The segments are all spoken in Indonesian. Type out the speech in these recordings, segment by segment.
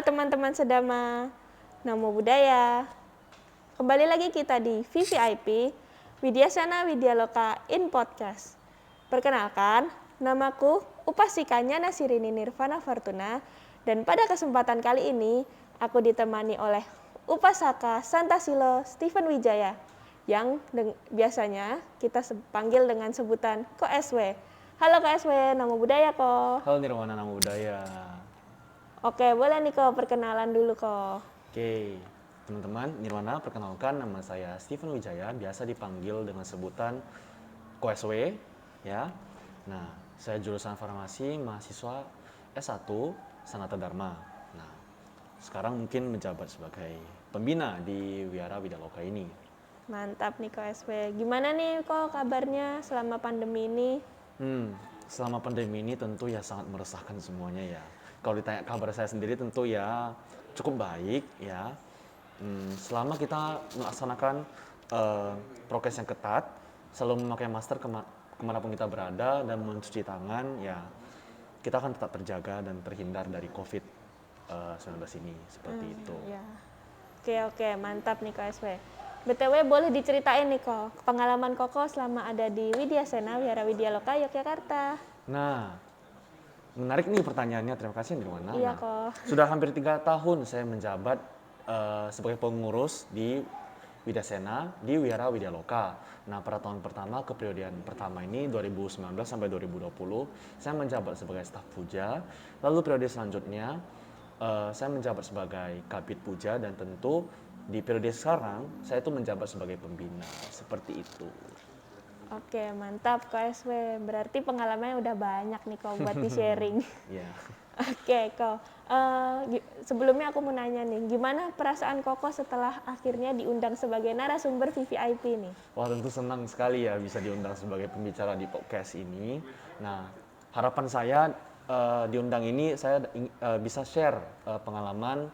Halo teman-teman Sedama, Namo Buddhaya. Kembali lagi kita di VVIP, Widyasana Widyaloka in Podcast. Perkenalkan, namaku Upasika Nyana Sirini Nirvana Fortuna, dan pada kesempatan kali ini aku ditemani oleh Upasaka Santasilo Stephen Wijaya, yang biasanya kita panggil dengan sebutan Ko SW. Halo Ko SW, Namo Buddhaya Ko. Halo Nirwana, Namo Buddhaya. Oke, boleh nih Ko, perkenalan dulu Ko. Oke, teman-teman, Nirwana, perkenalkan nama saya Stephen Wijaya, biasa dipanggil dengan sebutan KOSW, ya. Nah, saya jurusan farmasi, mahasiswa S1 Sanata Dharma. Nah, sekarang mungkin menjabat sebagai pembina di Wihara Widyaloka ini. Mantap nih Ko SW. Gimana nih Ko kabarnya selama pandemi ini? Selama pandemi ini tentu ya sangat meresahkan semuanya ya. Kalau ditanya kabar saya sendiri tentu ya cukup baik ya. Selama kita melaksanakan prokes yang ketat, selalu memakai masker kemanapun kita berada dan mencuci tangan, ya kita akan tetap terjaga dan terhindar dari COVID-19 ini, seperti itu. Ya. Oke, mantap nih Ko SW. BTW boleh diceritain nih Ko, pengalaman Koko selama ada di Widyasena Wihara Widyaloka Yogyakarta. Nah, menarik nih pertanyaannya, terima kasih Nirwana. Iya, Nah, Ko. sudah hampir 3 tahun saya menjabat sebagai pengurus di Widyasena di Wihara Widyaloka. Nah, pada tahun pertama, kepriodean pertama ini 2019 sampai 2020, saya menjabat sebagai staf puja. Lalu periode selanjutnya, saya menjabat sebagai kabit puja, dan tentu di periode sekarang, saya itu menjabat sebagai pembina, seperti itu. Oke, mantap Ko SW. Berarti pengalamannya udah banyak nih Ko buat di-sharing. Ya. Oke, Ko. Sebelumnya aku mau nanya nih, gimana perasaan Koko setelah akhirnya diundang sebagai narasumber VVIP nih? Wah, tentu senang sekali ya bisa diundang sebagai pembicara di podcast ini. Nah, harapan saya diundang ini saya bisa share pengalaman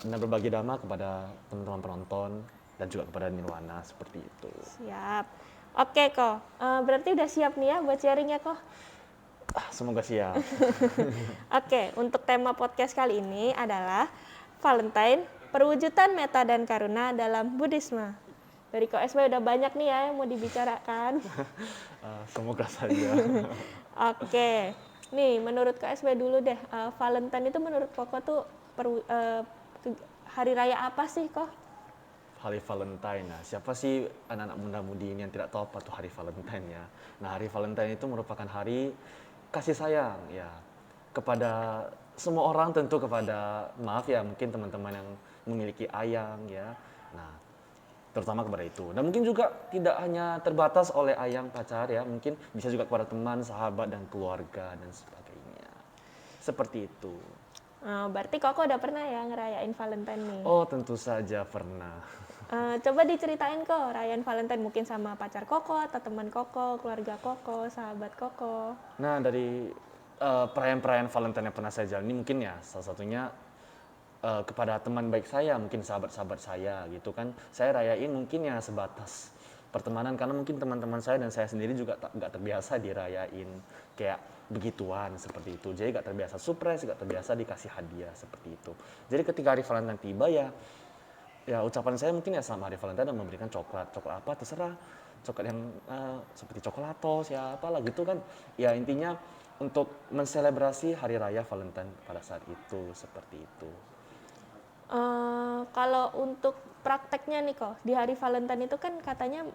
dan berbagi dhamma kepada teman-teman penonton dan juga kepada Nirwana, seperti itu. Siap. Oke, Ko. Berarti udah siap nih ya buat sharing ya, Ko? Semoga siap. Oke, untuk tema podcast kali ini adalah Valentine, perwujudan metta dan karuna dalam Buddhisme. Dari Ko SW udah banyak nih ya yang mau dibicarakan. Semoga saja. Oke, nih menurut Ko SW dulu deh, Valentine itu menurut Koko tuh hari raya apa sih, Ko? Hari Valentine. Nah, siapa sih anak-anak muda-mudi ini yang tidak tahu apa tuh hari Valentine ya? Nah, hari Valentine itu merupakan hari kasih sayang ya kepada semua orang, tentu kepada, maaf ya, mungkin teman-teman yang memiliki ayang ya. Nah, terutama kepada itu. Dan mungkin juga tidak hanya terbatas oleh ayang pacar ya, mungkin bisa juga kepada teman, sahabat, dan keluarga dan sebagainya. Seperti itu. Berarti Koko udah pernah ya ngerayain Valentine nih? Oh, tentu saja pernah. Coba diceritain Ko, rayain Valentine mungkin sama pacar Koko atau teman Koko, keluarga Koko, sahabat Koko. Nah, dari perayaan-perayaan Valentine yang pernah saya jalani, mungkin ya salah satunya kepada teman baik saya, mungkin sahabat-sahabat saya gitu kan. Saya rayain mungkin ya sebatas pertemanan, karena mungkin teman-teman saya dan saya sendiri juga nggak terbiasa dirayain kayak begituan seperti itu. Jadi nggak terbiasa surprise, nggak terbiasa dikasih hadiah seperti itu. Jadi ketika hari Valentine tiba ya ucapan saya mungkin ya sama hari Valentine dan memberikan coklat apa terserah, coklat yang seperti coklatos ya apalah gitu kan, ya intinya untuk menselebrasi hari raya Valentine pada saat itu, seperti itu. Kalau untuk prakteknya nih Ko, di hari Valentine itu kan katanya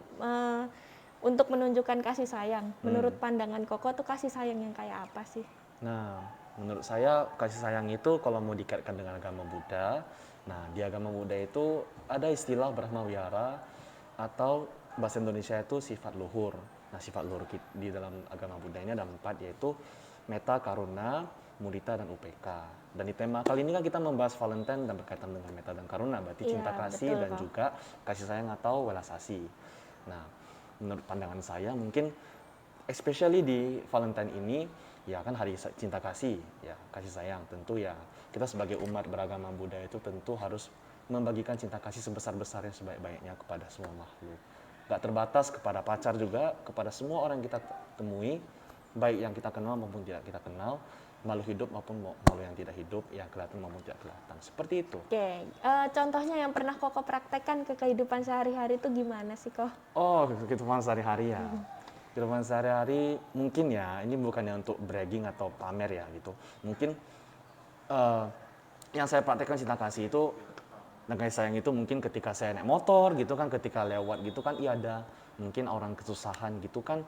untuk menunjukkan kasih sayang. Menurut pandangan Koko tuh kasih sayang yang kayak apa sih? Nah, menurut saya kasih sayang itu kalau mau dikaitkan dengan agama Buddha, nah di agama Buddha itu ada istilah Brahma Wihara, atau bahasa Indonesia itu sifat luhur. Nah, sifat luhur di dalam agama Buddha ini ada 4, yaitu metta, karuna, mudita, dan UPK. Dan di tema kali ini kan kita membahas Valentine dan berkaitan dengan metta dan karuna, berarti Iya, cinta kasih betul, dan Kak. juga kasih sayang atau welasasi. Nah, menurut pandangan saya mungkin especially di Valentine ini ya kan hari cinta kasih ya, kasih sayang, tentu ya kita sebagai umat beragama Buddha itu tentu harus membagikan cinta kasih sebesar-besarnya, sebaik-baiknya kepada semua makhluk. Gak terbatas kepada pacar, juga kepada semua orang yang kita temui, baik yang kita kenal maupun tidak kita kenal. makhluk hidup maupun makhluk yang tidak hidup, yang kelihatan maupun tidak kelihatan. Seperti itu. Oke, contohnya yang pernah Koko praktekkan ke kehidupan sehari-hari itu gimana sih, Ko? Oh, kehidupan sehari-hari ya. Kehidupan sehari-hari mungkin ya, ini bukannya untuk bragging atau pamer ya gitu. Mungkin eh, yang saya praktekkan cinta kasih itu, dan kasih sayang itu mungkin ketika saya naik motor gitu kan, ketika lewat gitu kan, iya ada mungkin orang kesusahan gitu kan,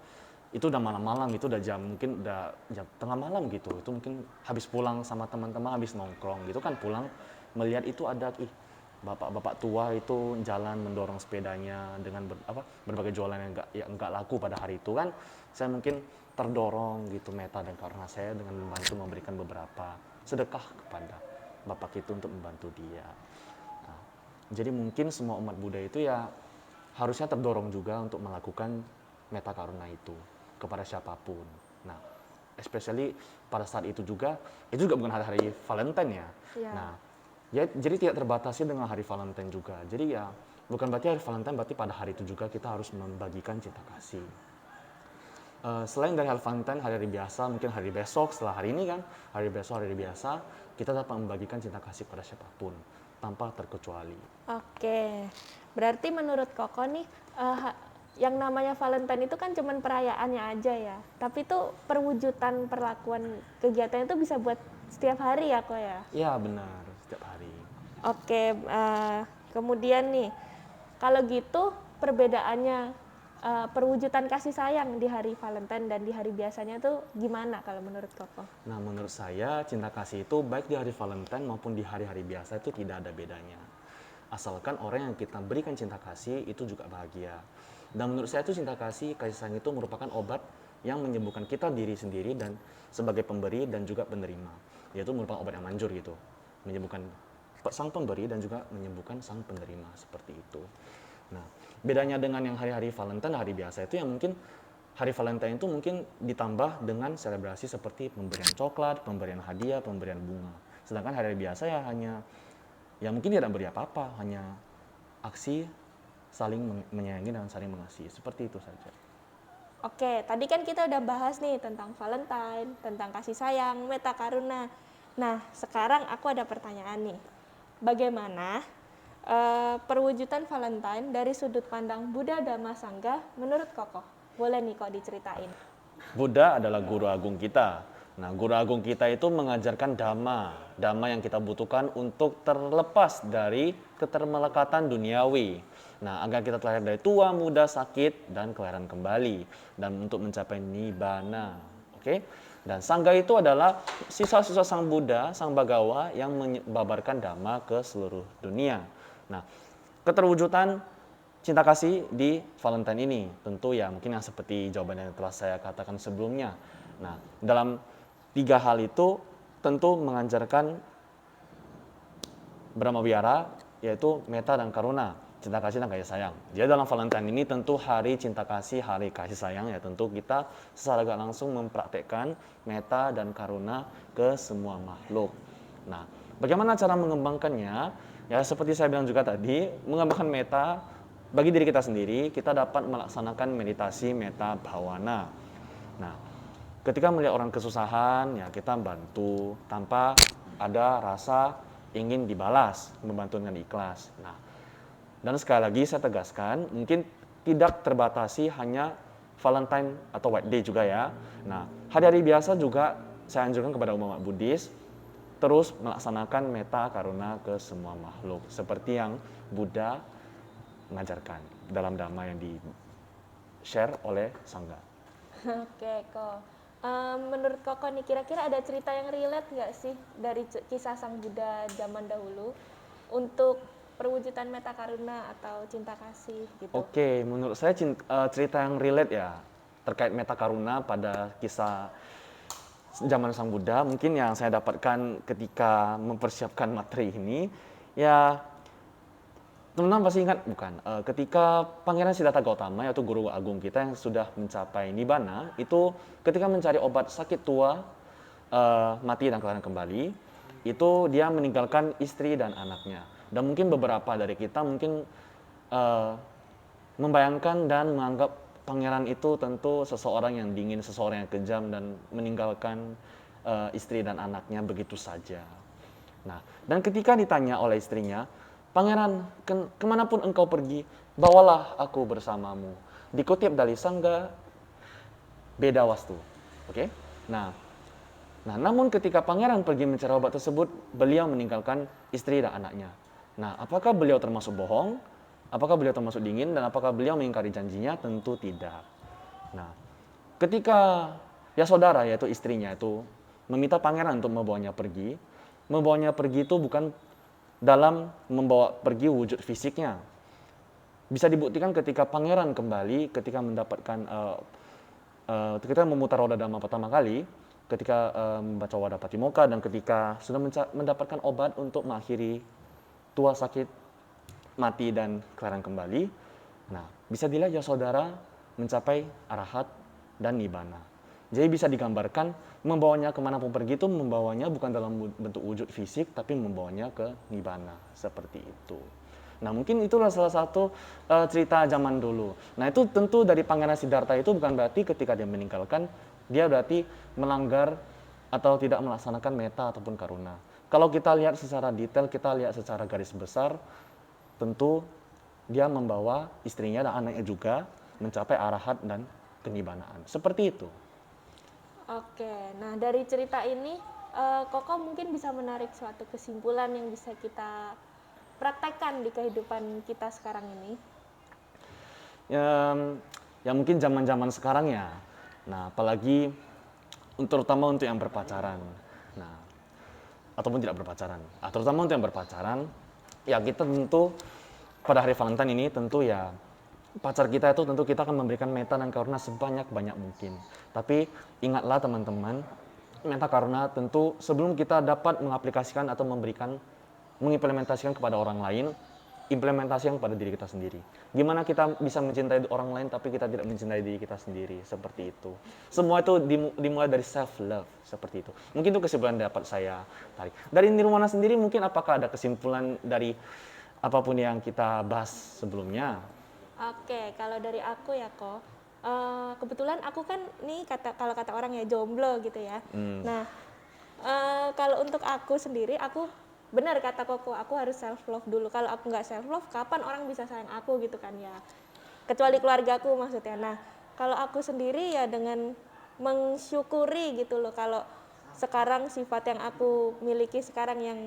itu udah malam-malam, itu udah mungkin udah jam tengah malam gitu, itu mungkin habis pulang sama teman-teman, habis nongkrong gitu kan, pulang melihat itu ada bapak-bapak tua itu jalan mendorong sepedanya dengan berbagai jualan yang enggak laku pada hari itu kan, saya mungkin terdorong gitu meta dan karena saya dengan membantu memberikan beberapa sedekah kepada bapak itu untuk membantu dia. Nah, jadi mungkin semua umat Buddha itu ya harusnya terdorong juga untuk melakukan metta karuna itu kepada siapapun. Nah, especially pada saat itu juga bukan hari-hari Valentine ya. Iya. Nah, ya jadi tidak terbatasi dengan hari Valentine juga. Jadi ya bukan berarti hari Valentine berarti pada hari itu juga kita harus membagikan cinta kasih. Selain dari hari Valentine, hari biasa, mungkin hari besok setelah hari ini kan, hari besok, hari biasa, kita dapat membagikan cinta kasih pada siapapun tanpa terkecuali. Oke, berarti menurut Koko nih, yang namanya Valentine itu kan cuman perayaannya aja ya, tapi itu perwujudan perlakuan kegiatan itu bisa buat setiap hari ya, Ko ya? Ya benar, setiap hari. Oke, kemudian nih, kalau gitu perbedaannya perwujudan kasih sayang di hari Valentine dan di hari biasanya tuh gimana kalau menurut Koko? Nah, menurut saya cinta kasih itu baik di hari Valentine maupun di hari-hari biasa itu tidak ada bedanya. Asalkan orang yang kita berikan cinta kasih itu juga bahagia. Dan menurut saya itu cinta kasih sayang itu merupakan obat yang menyembuhkan kita diri sendiri dan sebagai pemberi dan juga penerima. Yaitu merupakan obat yang manjur gitu. Menyembuhkan sang pemberi dan juga menyembuhkan sang penerima seperti itu. Nah, bedanya dengan yang hari-hari Valentine, hari biasa itu yang mungkin hari Valentine itu mungkin ditambah dengan selebrasi seperti pemberian coklat, pemberian hadiah, pemberian bunga. Sedangkan hari biasa ya hanya, ya mungkin tidak beri apa-apa, hanya aksi saling menyayangi dan saling mengasihi. Seperti itu saja. Oke, tadi kan kita udah bahas nih tentang Valentine, tentang kasih sayang, metta karuna. Nah, sekarang aku ada pertanyaan nih. Bagaimana perwujudan Valentine dari sudut pandang Buddha Dhamma Sangha menurut Koko? Boleh nih kok diceritain. Buddha adalah guru agung kita. Nah, guru agung kita itu mengajarkan dhamma yang kita butuhkan untuk terlepas dari ketermelekatan duniawi. Nah, agar kita terlahir dari tua, muda, sakit, dan kelahiran kembali. Dan untuk mencapai nibbana. Oke? Dan Sangha itu adalah sisa-sisa Sang Buddha, Sang Bhagawa yang menyebarkan dhamma ke seluruh dunia. Nah, keterwujudan cinta kasih di Valentine ini tentu ya mungkin yang seperti jawaban yang telah saya katakan sebelumnya. Nah, dalam 3 hal itu tentu mengajarkan Brahmawihara yaitu metta dan karuna, cinta kasih dan kasih sayang. Jadi dalam Valentine ini tentu hari cinta kasih, hari kasih sayang ya tentu kita secara gak langsung mempraktekkan metta dan karuna ke semua makhluk. Nah, bagaimana cara mengembangkannya? Ya seperti saya bilang juga tadi, mengembangkan metta bagi diri kita sendiri, kita dapat melaksanakan meditasi metta bhavana. Nah, ketika melihat orang kesusahan, ya kita bantu tanpa ada rasa ingin dibalas, membantu dengan ikhlas. Nah, dan sekali lagi saya tegaskan, mungkin tidak terbatasi hanya Valentine atau White Day juga ya. Nah, hari-hari biasa juga saya anjurkan kepada umat Buddhis terus melaksanakan metta karuna ke semua makhluk seperti yang Buddha mengajarkan dalam dhamma yang di-share oleh Sangha. Oke, Ko. Menurut Koko nih, kira-kira ada cerita yang relate nggak sih dari kisah Sang Buddha zaman dahulu untuk perwujudan metta karuna atau cinta kasih gitu? Oke, menurut saya cerita yang relate ya terkait metta karuna pada kisah zaman Sang Buddha mungkin yang saya dapatkan ketika mempersiapkan materi ini ya teman-teman pasti ingat bukan ketika Pangeran Siddhartha Gautama yaitu guru agung kita yang sudah mencapai nibbana itu ketika mencari obat sakit tua mati dan kelahiran kembali itu dia meninggalkan istri dan anaknya dan mungkin beberapa dari kita mungkin membayangkan dan menganggap pangeran itu tentu seseorang yang dingin, seseorang yang kejam dan meninggalkan istri dan anaknya begitu saja. Nah, dan ketika ditanya oleh istrinya, "Pangeran, kemanapun engkau pergi, bawalah aku bersamamu." Dikutip dari Sangga Beda Wastu. Oke? Nah, namun ketika pangeran pergi mencari obat tersebut, beliau meninggalkan istri dan anaknya. Nah, apakah beliau termasuk bohong? Apakah beliau termasuk dingin? Dan apakah beliau mengingkari janjinya? Tentu tidak. Nah, ketika Yasodhara, yaitu istrinya itu, meminta pangeran untuk membawanya pergi itu bukan dalam membawa pergi wujud fisiknya. Bisa dibuktikan ketika pangeran kembali, ketika mendapatkan ketika memutar roda dhamma pertama kali, ketika membaca Wadah Patimokkha dan ketika sudah mendapatkan obat untuk mengakhiri tua sakit, mati dan kelahiran kembali. Nah, bisa dilihat Yasodhara mencapai arahat dan nibbana. Jadi bisa digambarkan membawanya kemanapun pergi itu membawanya bukan dalam bentuk wujud fisik, tapi membawanya ke nibbana, seperti itu. Nah, mungkin itulah salah satu cerita zaman dulu. Nah, itu tentu dari Pangeran Siddhartha itu bukan berarti ketika dia meninggalkan, dia berarti melanggar atau tidak melaksanakan metta ataupun karuna. Kalau kita lihat secara detail, kita lihat secara garis besar, tentu dia membawa istrinya dan anaknya juga mencapai arahat dan kenibbanaan. Seperti itu. Oke, nah dari cerita ini Koko mungkin bisa menarik suatu kesimpulan yang bisa kita praktekkan di kehidupan kita sekarang ini. Ya mungkin zaman-zaman sekarang ya. Nah, apalagi terutama untuk yang berpacaran. Nah, ataupun tidak berpacaran. Terutama untuk yang berpacaran, ya kita tentu pada hari Valentine ini tentu ya pacar kita itu tentu kita akan memberikan metta dan karuna sebanyak-banyak mungkin. Tapi ingatlah teman-teman, metta karuna tentu sebelum kita dapat mengaplikasikan atau mengimplementasikan kepada orang lain, implementasikan kepada diri kita sendiri. Gimana kita bisa mencintai orang lain tapi kita tidak mencintai diri kita sendiri, seperti itu. Semua itu dimulai dari self love, seperti itu. Mungkin itu kesimpulan dapat saya tarik. Dari Nirwana sendiri mungkin apakah ada kesimpulan dari apapun yang kita bahas sebelumnya? Oke, kalau dari aku ya kok, kebetulan aku kan nih kalau kata orang ya jomblo gitu ya. Nah, kalau untuk aku sendiri, aku benar kata Koko, aku harus self love dulu. Kalau aku nggak self love, kapan orang bisa sayang aku gitu kan ya? Kecuali keluargaku maksudnya. Nah, kalau aku sendiri ya dengan mensyukuri gitu loh. Kalau sekarang sifat yang aku miliki sekarang yang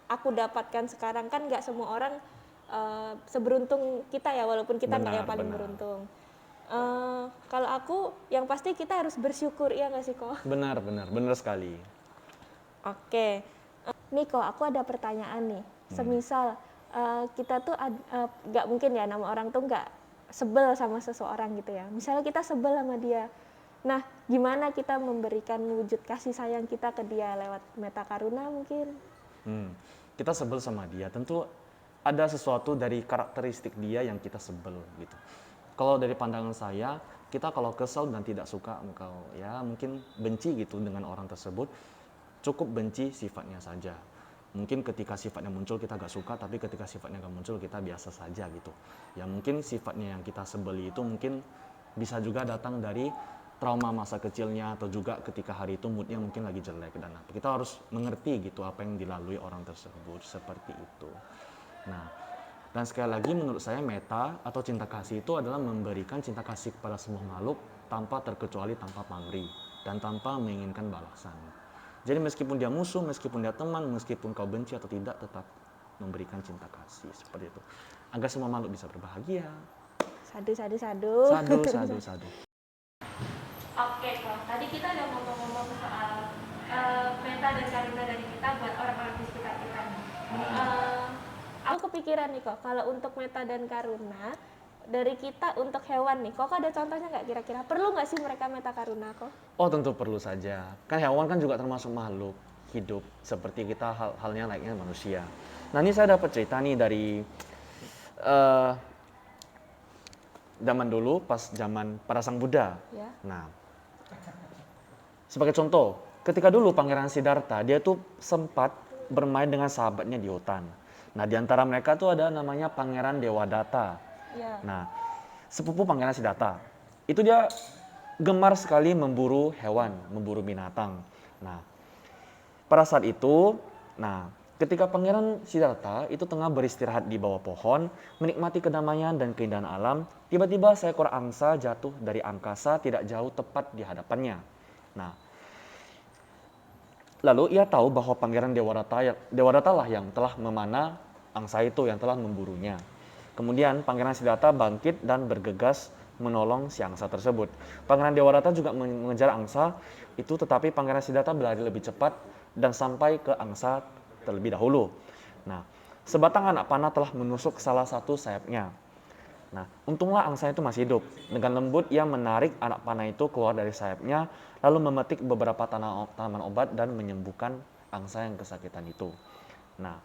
aku dapatkan sekarang kan nggak semua orang seberuntung kita ya, walaupun kita nggak yang paling beruntung. Kalau aku yang pasti kita harus bersyukur, ya nggak sih kok? Benar sekali. Oke, nih kok aku ada pertanyaan nih. Semisal kita tuh nggak mungkin ya nama orang tuh nggak sebel sama seseorang gitu ya. Misalnya kita sebel sama dia. Nah, gimana kita memberikan wujud kasih sayang kita ke dia lewat metta karuna mungkin? Kita sebel sama dia, tentu ada sesuatu dari karakteristik dia yang kita sebel gitu. Kalau dari pandangan saya, kita kalau kesel dan tidak suka engkau ya mungkin benci gitu dengan orang tersebut, cukup benci sifatnya saja. Mungkin ketika sifatnya muncul kita gak suka, tapi ketika sifatnya gak muncul kita biasa saja gitu. Ya mungkin sifatnya yang kita sebeli itu mungkin bisa juga datang dari trauma masa kecilnya atau juga ketika hari itu moodnya mungkin lagi jelek dan kita harus mengerti gitu apa yang dilalui orang tersebut, seperti itu. Nah, dan sekali lagi menurut saya metta atau cinta kasih itu adalah memberikan cinta kasih kepada semua makhluk tanpa terkecuali, tanpa pamrih dan tanpa menginginkan balasan. Jadi meskipun dia musuh, meskipun dia teman, meskipun kau benci atau tidak, tetap memberikan cinta kasih, seperti itu. Agar semua makhluk bisa berbahagia. Sadu. Sadu. Oke, kok tadi kita udah ngomong-ngomong soal metta dan karuna dari kita buat orang-orang di sekitar kita. Aku kepikiran nih kok, kalau untuk metta dan karuna dari kita untuk hewan nih, kok ada contohnya nggak kira-kira? Perlu nggak sih mereka metta karuna kok? Oh tentu perlu saja. Kan hewan kan juga termasuk makhluk hidup seperti kita halnya layaknya manusia. Nah ini saya dapat cerita nih dari zaman dulu pas zaman para sang Buddha. Ya. Nah sebagai contoh, ketika dulu Pangeran Siddhartha dia tuh sempat bermain dengan sahabatnya di hutan. Nah di antara mereka tuh ada namanya Pangeran Dewadatta. Ya. Nah sepupu Pangeran Siddhartha itu dia gemar sekali memburu hewan, memburu binatang. Nah, pada saat itu, nah ketika Pangeran Siddhartha itu tengah beristirahat di bawah pohon, menikmati kedamaian dan keindahan alam, tiba-tiba seekor angsa jatuh dari angkasa tidak jauh tepat di hadapannya. Nah, lalu ia tahu bahwa Pangeran Dewadatta lah yang telah memanah angsa itu, yang telah memburunya. Kemudian Pangeran Siddhartha bangkit dan bergegas menolong si angsa tersebut. Pangeran Dewadatta juga mengejar angsa itu, tetapi Pangeran Siddhartha berlari lebih cepat dan sampai ke angsa terlebih dahulu. Nah, sebatang anak panah telah menusuk salah satu sayapnya. Nah, untunglah angsa itu masih hidup. Dengan lembut ia menarik anak panah itu keluar dari sayapnya, lalu memetik beberapa tanaman obat dan menyembuhkan angsa yang kesakitan itu. Nah,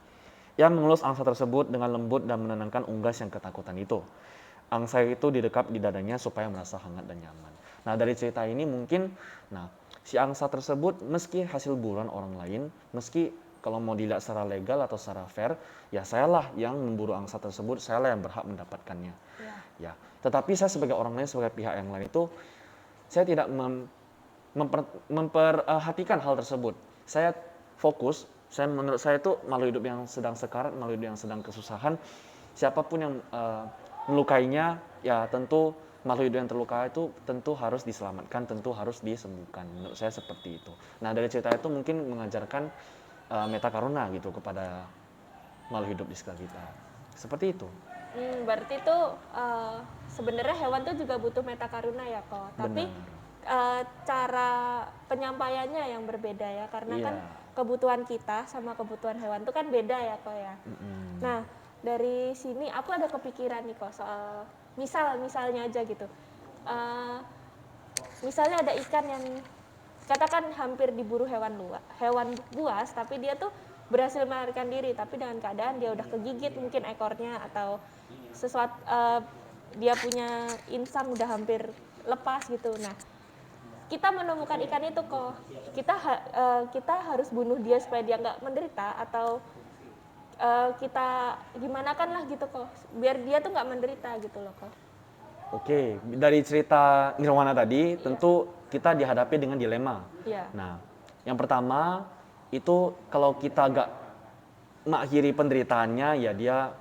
ia mengelus angsa tersebut dengan lembut dan menenangkan unggas yang ketakutan itu. Angsa itu didekap di dadanya supaya merasa hangat dan nyaman. Nah, dari cerita ini mungkin, si angsa tersebut meski hasil buruan orang lain, meski kalau mau dilihat secara legal atau secara fair, ya sayalah yang memburu angsa tersebut, sayalah yang berhak mendapatkannya. Ya. Tetapi saya sebagai orang lain, sebagai pihak yang lain itu, saya tidak memperhatikan hal tersebut. Saya fokus, menurut saya itu makhluk hidup yang sedang sekarat, makhluk hidup yang sedang kesusahan, siapapun yang melukainya, ya tentu makhluk hidup yang terluka itu tentu harus diselamatkan, tentu harus disembuhkan. Menurut saya seperti itu. Nah, dari cerita itu mungkin mengajarkan meta karuna gitu kepada makhluk hidup di sekitar kita. Seperti itu. Berarti tuh sebenarnya hewan tuh juga butuh meta karuna ya kok. Tapi cara penyampaiannya yang berbeda ya, karena kan kebutuhan kita sama kebutuhan hewan tuh kan beda ya kok ya. Nah, dari sini aku ada kepikiran nih kok soal misalnya aja gitu. Misalnya ada ikan yang katakan hampir diburu hewan buas, tapi dia tuh berhasil melarikan diri, tapi dengan keadaan dia udah kegigit mungkin ekornya atau sesuatu, dia punya insang udah hampir lepas gitu. Nah, kita menemukan ikan itu kok, kita harus bunuh dia supaya dia nggak menderita, atau kita gimana kan lah gitu kok, biar dia tuh nggak menderita gitu loh kok. Oke, dari cerita Nirwana tadi, tentu kita dihadapi dengan dilema. Nah, yang pertama itu kalau kita gak mengakhiri penderitaannya, ya dia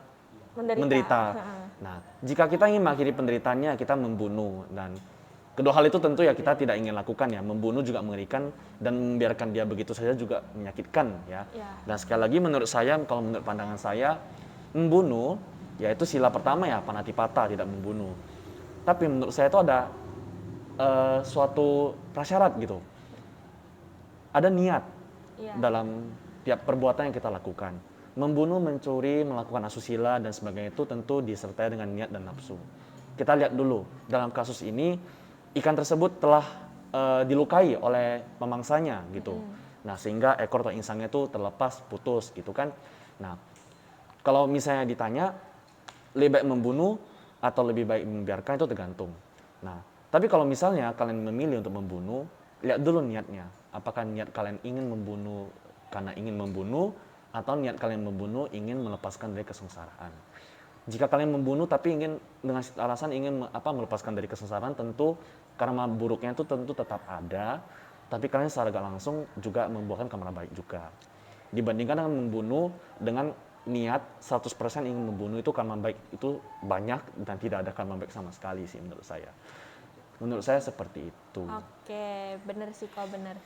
menderita. Nah, jika kita ingin mengakhiri penderitaannya, kita membunuh. Dan kedua hal itu tentu ya kita tidak ingin lakukan ya. Membunuh juga mengerikan, dan membiarkan dia begitu saja juga menyakitkan ya. Dan sekali lagi menurut saya, kalau menurut pandangan saya, membunuh yaitu sila pertama ya, panatipata, tidak membunuh. Tapi menurut saya itu ada suatu prasyarat gitu. Ada niat dalam tiap perbuatan yang kita lakukan. Membunuh, mencuri, melakukan asusila dan sebagainya itu tentu disertai dengan niat dan nafsu. Kita lihat dulu, dalam kasus ini ikan tersebut telah dilukai oleh pemangsanya gitu. Nah, sehingga ekor atau insangnya itu terlepas, putus gitu kan. Nah, kalau misalnya ditanya lebih baik membunuh atau lebih baik membiarkan, itu tergantung. Nah, tapi kalau misalnya kalian memilih untuk membunuh, lihat dulu niatnya. Apakah niat kalian ingin membunuh karena ingin membunuh, atau niat kalian membunuh ingin melepaskan dari kesengsaraan. Jika kalian membunuh tapi ingin dengan alasan ingin melepaskan dari kesengsaraan, tentu karma buruknya itu tentu tetap ada, tapi kalian secara gak langsung juga membuahkan karma baik juga. Dibandingkan dengan membunuh dengan niat 100% ingin membunuh, itu karma baik itu banyak dan tidak ada karma baik sama sekali sih menurut saya. Menurut saya seperti itu. Oke, bener sih kok, bener.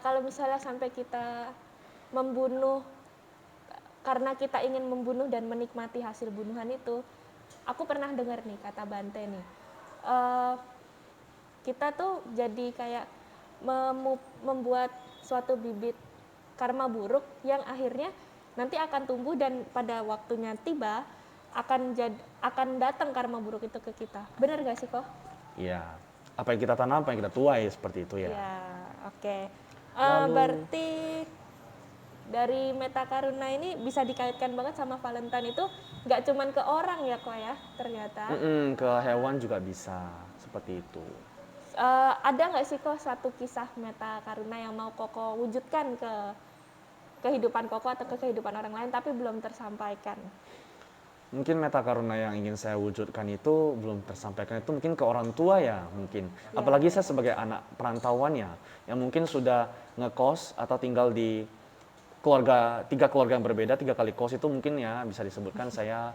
Kalau misalnya sampai kita membunuh karena kita ingin membunuh dan menikmati hasil bunuhan itu, aku pernah dengar nih kata Bante nih, kita tuh jadi kayak membuat suatu bibit karma buruk yang akhirnya nanti akan tumbuh, dan pada waktunya tiba akan datang karma buruk itu ke kita. Benar gak sih kok? Iya, apa yang kita tanam, apa yang kita tuai, seperti itu ya. Ya, oke. Berarti dari meta karuna ini bisa dikaitkan banget sama Valentine itu, nggak cuman ke orang ya kok ya ternyata. Ke hewan juga bisa, seperti itu. Ada nggak sih kok satu kisah meta karuna yang mau Koko wujudkan ke kehidupan Koko atau ke kehidupan orang lain tapi belum tersampaikan? Mungkin meta karuna yang ingin saya wujudkan itu belum tersampaikan, itu mungkin ke orang tua ya mungkin. Apalagi saya sebagai anak perantauan ya, yang mungkin sudah ngekos atau tinggal di tiga keluarga yang berbeda, 3 kali kos itu mungkin ya bisa disebutkan saya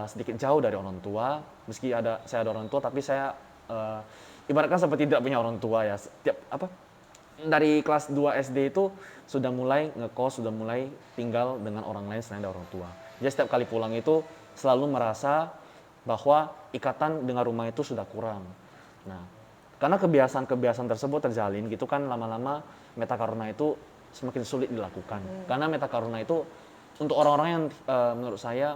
sedikit jauh dari orang tua. Meski saya ada orang tua, tapi saya ibaratkan seperti tidak punya orang tua ya. Dari kelas 2 SD itu sudah mulai ngekos, sudah mulai tinggal dengan orang lain selain dari orang tua. Jadi setiap kali pulang itu selalu merasa bahwa ikatan dengan rumah itu sudah kurang. Nah, karena kebiasaan-kebiasaan tersebut terjalin gitu kan, lama-lama metakaruna itu semakin sulit dilakukan. Karena metakaruna itu untuk orang-orang yang menurut saya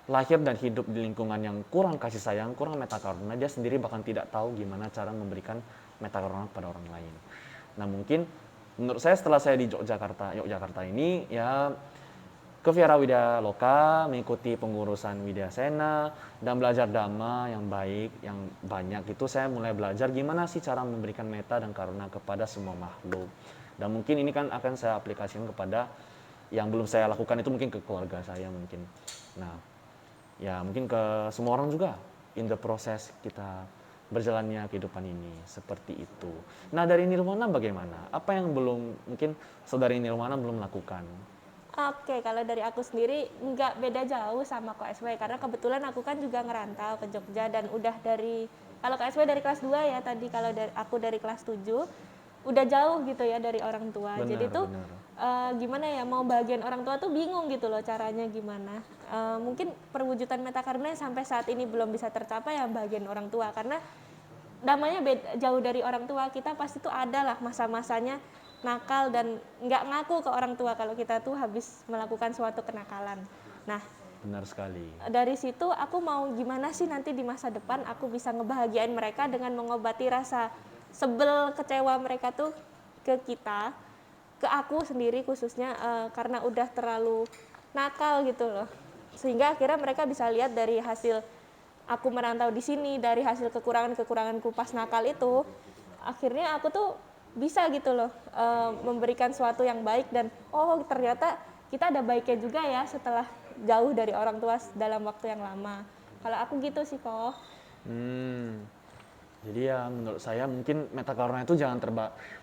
lahir dan hidup di lingkungan yang kurang kasih sayang, kurang metakaruna, dia sendiri bahkan tidak tahu gimana cara memberikan metakaruna kepada orang lain. Nah mungkin menurut saya setelah saya di Yogyakarta ini ya ke Vihara Widya Loka, mengikuti pengurusan Widya Sena dan belajar dhamma yang baik, yang banyak itu saya mulai belajar gimana sih cara memberikan metta dan karuna kepada semua makhluk. Dan mungkin ini kan akan saya aplikasikan kepada yang belum saya lakukan itu mungkin ke keluarga saya mungkin. Nah, ya mungkin ke semua orang juga in the proses kita berjalannya kehidupan ini seperti itu. Nah dari Nirwana bagaimana? Apa yang mungkin saudari Nirwana belum lakukan? Oke, kalau dari aku sendiri nggak beda jauh sama KSW karena kebetulan aku kan juga ngerantau ke Jogja dan udah kalau KSW dari kelas 2 ya tadi, kalau aku dari kelas 7 udah jauh gitu ya dari orang tua. Jadi tuh gimana ya, mau bagian orang tua tuh bingung gitu loh caranya gimana. Mungkin perwujudan metakaruna yang sampai saat ini belum bisa tercapai ya bagian orang tua, karena namanya jauh dari orang tua, kita pasti tuh ada lah masa-masanya nakal dan nggak ngaku ke orang tua kalau kita tuh habis melakukan suatu kenakalan. Nah, benar sekali. Dari situ aku mau gimana sih nanti di masa depan aku bisa ngebahagiain mereka dengan mengobati rasa sebel, kecewa mereka tuh ke kita, ke aku sendiri khususnya karena udah terlalu nakal gitu loh. Sehingga akhirnya mereka bisa lihat dari hasil aku merantau di sini, dari hasil kekuranganku pas nakal itu, akhirnya aku tuh bisa gitu loh memberikan sesuatu yang baik dan oh ternyata kita ada baiknya juga ya setelah jauh dari orang tua dalam waktu yang lama. Kalau aku gitu sih kok. Jadi ya menurut saya mungkin metakaruna itu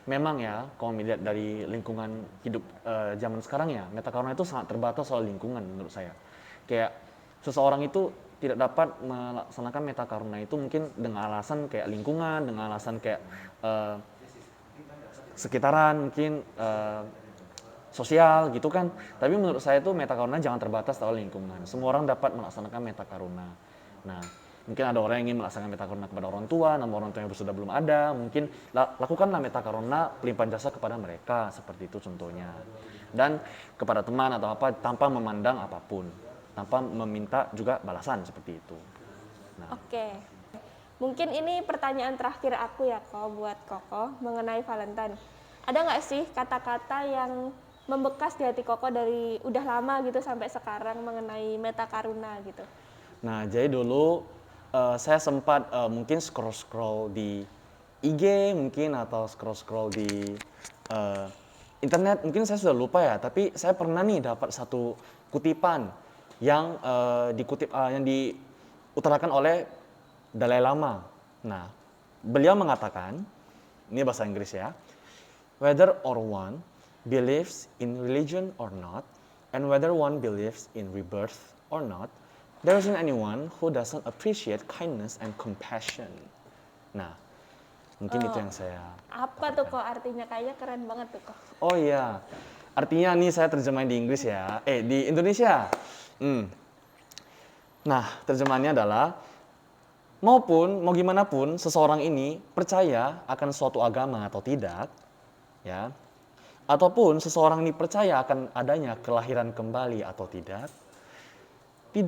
memang ya kalau melihat dari lingkungan hidup zaman sekarang ya, metakaruna itu sangat terbatas soal lingkungan menurut saya. Kayak seseorang itu tidak dapat melaksanakan metakaruna itu mungkin dengan alasan kayak lingkungan, dengan alasan kayak sekitaran, mungkin sosial gitu kan. Tapi menurut saya itu metakaruna jangan terbatas soal lingkungan. Semua orang dapat melaksanakan metakaruna. Nah, mungkin ada orang yang ingin melaksanakan metakaruna kepada orang tua, namun orang tua yang sudah belum ada, mungkin lakukanlah metakaruna pelimpahan jasa kepada mereka, seperti itu contohnya. Dan kepada teman atau apa tanpa memandang apapun, tanpa meminta juga balasan seperti itu. Nah. Oke. Mungkin ini pertanyaan terakhir aku ya Kok buat Koko mengenai Valentine. Ada nggak sih kata-kata yang membekas di hati Koko dari udah lama gitu sampai sekarang mengenai metakaruna gitu? Nah, jadi dulu saya sempat mungkin scroll-scroll di IG mungkin atau scroll-scroll di internet, mungkin saya sudah lupa ya, tapi saya pernah nih dapat satu kutipan yang yang diutarakan oleh Dalai Lama. Nah, beliau mengatakan, ini bahasa Inggris ya, whether or one believes in religion or not, and whether one believes in rebirth or not, there isn't anyone who doesn't appreciate kindness and compassion. Nah, mungkin itu yang saya... Apa tuh Kok artinya? Kayaknya keren banget tuh Kok. Oh iya, artinya nih saya terjemahin di Inggris ya, di Indonesia. Nah, terjemahannya adalah, mau gimana pun seseorang ini percaya akan suatu agama atau tidak, ya, ataupun seseorang ini percaya akan adanya kelahiran kembali atau tidak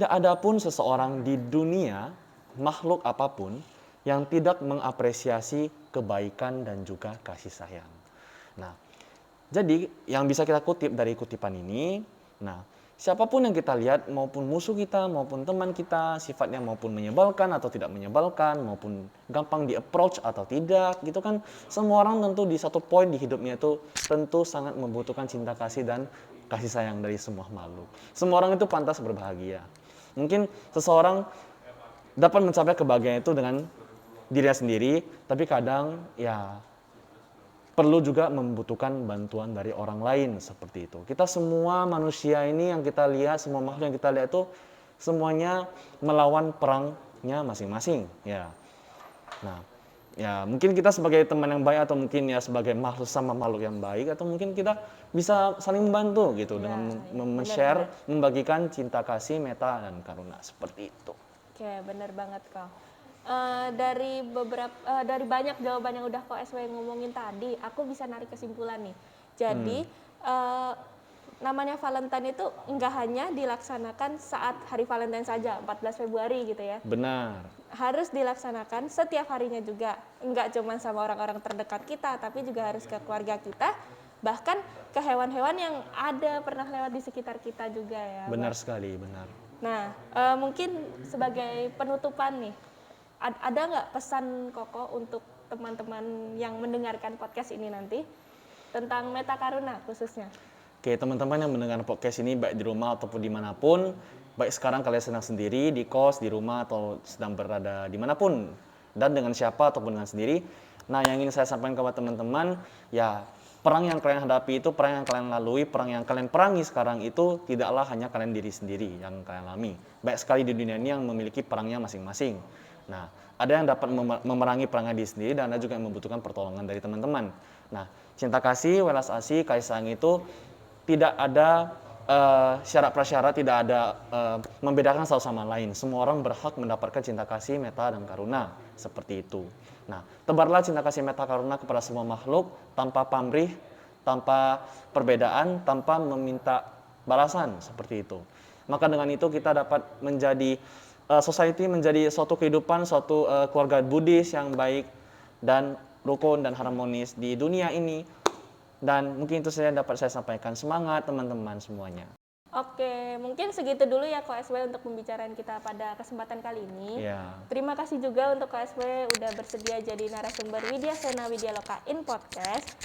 ada pun seseorang di dunia, makhluk apapun, yang tidak mengapresiasi kebaikan dan juga kasih sayang. Nah, jadi yang bisa kita kutip dari kutipan ini, nah, siapapun yang kita lihat, maupun musuh kita, maupun teman kita, sifatnya maupun menyebalkan atau tidak menyebalkan, maupun gampang di-approach atau tidak, gitu kan. Semua orang tentu di satu poin di hidupnya itu tentu sangat membutuhkan cinta kasih dan kasih sayang dari semua makhluk. Semua orang itu pantas berbahagia. Mungkin seseorang dapat mencapai kebahagiaan itu dengan dirinya sendiri, tapi kadang ya perlu juga membutuhkan bantuan dari orang lain seperti itu. Kita semua manusia ini yang kita lihat, semua makhluk yang kita lihat itu semuanya melawan perangnya masing-masing, ya. Nah, ya mungkin kita sebagai teman yang baik atau mungkin ya sebagai makhluk sama makhluk yang baik atau mungkin kita bisa saling membantu gitu dengan share, membagikan cinta kasih, meta dan karuna seperti itu. Oke, bener banget kok. Dari banyak jawaban yang udah kok SW ngomongin tadi, aku bisa narik kesimpulan nih. Jadi namanya Valentine itu enggak hanya dilaksanakan saat hari Valentine saja, 14 Februari gitu ya. Benar. Harus dilaksanakan setiap harinya juga. Enggak cuma sama orang-orang terdekat kita, tapi juga harus ke keluarga kita, bahkan ke hewan-hewan yang pernah lewat di sekitar kita juga ya. Benar sekali, benar. Nah, mungkin sebagai penutupan nih, ada nggak pesan Koko untuk teman-teman yang mendengarkan podcast ini nanti tentang meta karuna khususnya? Oke, teman-teman yang mendengar podcast ini baik di rumah ataupun dimanapun, baik sekarang kalian sedang sendiri, di kos, di rumah, atau sedang berada dimanapun, dan dengan siapa ataupun dengan sendiri. Nah, yang ingin saya sampaikan kepada teman-teman, ya perang yang kalian hadapi itu, perang yang kalian lalui, perang yang kalian perangi sekarang itu tidaklah hanya kalian diri sendiri yang kalian alami. Baik sekali di dunia ini yang memiliki perangnya masing-masing. Nah, ada yang dapat memerangi perangnya diri sendiri dan ada juga yang membutuhkan pertolongan dari teman-teman. Nah, cinta kasih, welas asih, kasih sayang itu tidak ada syarat prasyarat, tidak ada membedakan satu sama lain. Semua orang berhak mendapatkan cinta kasih, meta, dan karuna. Seperti itu. Nah, tebarlah cinta kasih, meta, karuna kepada semua makhluk tanpa pamrih, tanpa perbedaan, tanpa meminta balasan. Seperti itu. Maka dengan itu kita dapat menjadi society, menjadi suatu kehidupan, suatu keluarga Buddhis yang baik dan rukun dan harmonis di dunia ini. Dan mungkin itu saja dapat saya sampaikan. Semangat teman-teman semuanya. Oke, mungkin segitu dulu ya Ko SW untuk pembicaraan kita pada kesempatan kali ini. Ya. Terima kasih juga untuk Ko SW udah bersedia jadi narasumber Widyasena Widyaloka in Podcast.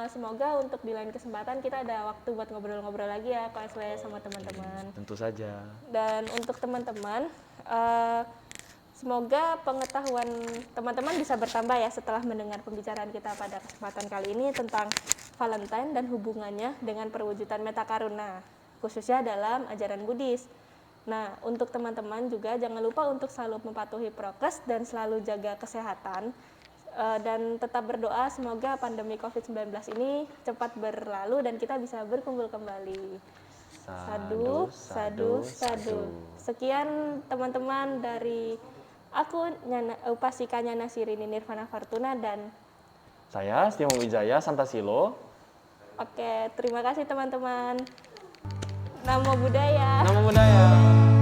Semoga untuk di lain kesempatan kita ada waktu buat ngobrol-ngobrol lagi ya Ko SW sama teman-teman. Tentu saja. Dan untuk teman-teman, semoga pengetahuan teman-teman bisa bertambah ya setelah mendengar pembicaraan kita pada kesempatan kali ini tentang Valentine dan hubungannya dengan perwujudan meta karuna, khususnya dalam ajaran Buddhis. Nah, untuk teman-teman juga jangan lupa untuk selalu mematuhi prokes dan selalu jaga kesehatan. Dan tetap berdoa semoga pandemi COVID-19 ini cepat berlalu dan kita bisa berkumpul kembali. Sadu, sadu, sadu. Sekian teman-teman dari aku, Upasika Nyana Sirini Nirvana Fortuna dan saya Stimo Wijaya Santasilo. Oke, terima kasih teman-teman. Namo Buddhaya. Namo Buddhaya.